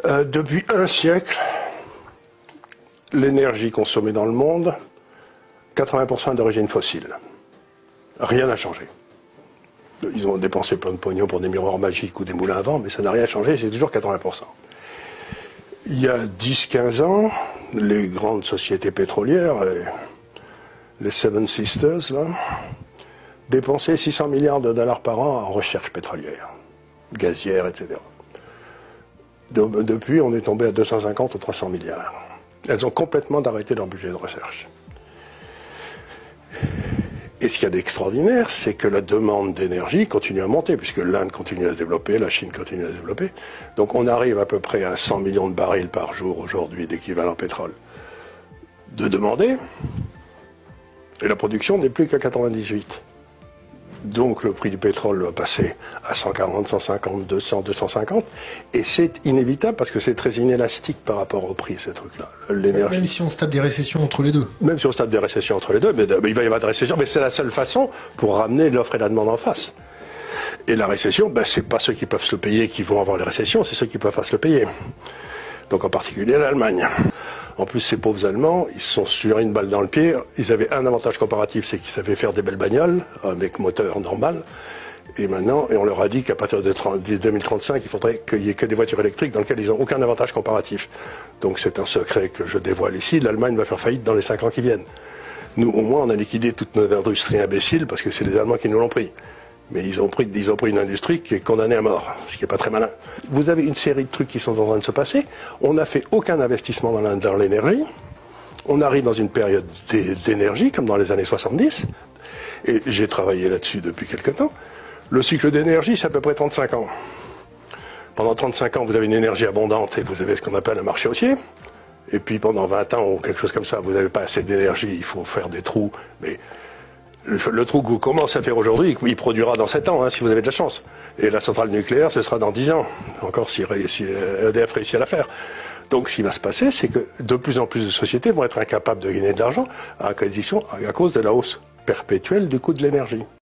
Depuis un siècle, l'énergie consommée dans le monde, 80% est d'origine fossile. Rien n'a changé. Ils ont dépensé plein de pognon pour des miroirs magiques ou des moulins à vent, mais ça n'a rien changé, c'est toujours 80%. Il y a 10-15 ans, les grandes sociétés pétrolières, les Seven Sisters, là, dépensaient 600 milliards de dollars par an en recherche pétrolière, gazière, etc. Depuis, on est tombé à 250 ou 300 milliards. Elles ont complètement arrêté leur budget de recherche. Et ce qu'il y a d'extraordinaire, c'est que la demande d'énergie continue à monter, puisque l'Inde continue à se développer, la Chine continue à se développer. Donc on arrive à peu près à 100 millions de barils par jour aujourd'hui d'équivalent pétrole de demander, et la production n'est plus qu'à 98. Donc le prix du pétrole va passer à 140, 150, 200, 250, et c'est inévitable parce que c'est très inélastique par rapport au prix, ces trucs-là. L'énergie. Même si on se tape des récessions entre les deux. Même si on se tape des récessions entre les deux, mais il va y avoir des récessions, mais c'est la seule façon pour ramener l'offre et la demande en face. Et la récession, c'est pas ceux qui peuvent se le payer qui vont avoir les récessions, c'est ceux qui peuvent pas se le payer. Donc en particulier l'Allemagne. En plus, ces pauvres Allemands, ils se sont tirés une balle dans le pied. Ils avaient un avantage comparatif, c'est qu'ils savaient faire des belles bagnoles avec moteur normal. Et maintenant, on leur a dit qu'à partir de 2035, il faudrait qu'il n'y ait que des voitures électriques dans lesquelles ils n'ont aucun avantage comparatif. Donc c'est un secret que je dévoile ici. L'Allemagne va faire faillite dans les 5 ans qui viennent. Nous, au moins, on a liquidé toute notre industrie imbécile parce que c'est les Allemands qui nous l'ont pris. Mais ils ont pris une industrie qui est condamnée à mort, ce qui n'est pas très malin. Vous avez une série de trucs qui sont en train de se passer. On n'a fait aucun investissement dans l'énergie. On arrive dans une période d'énergie, comme dans les années 70. Et j'ai travaillé là-dessus depuis quelque temps. Le cycle d'énergie, c'est à peu près 35 ans. Pendant 35 ans, vous avez une énergie abondante et vous avez ce qu'on appelle un marché haussier. Et puis pendant 20 ans, ou quelque chose comme ça, vous n'avez pas assez d'énergie, il faut faire des trous. Mais le trou que vous commencez à faire aujourd'hui, il produira dans 7 ans, si vous avez de la chance. Et la centrale nucléaire, ce sera dans 10 ans. Encore si EDF réussit à la faire. Donc ce qui va se passer, c'est que de plus en plus de sociétés vont être incapables de gagner de l'argent à cause de la hausse perpétuelle du coût de l'énergie.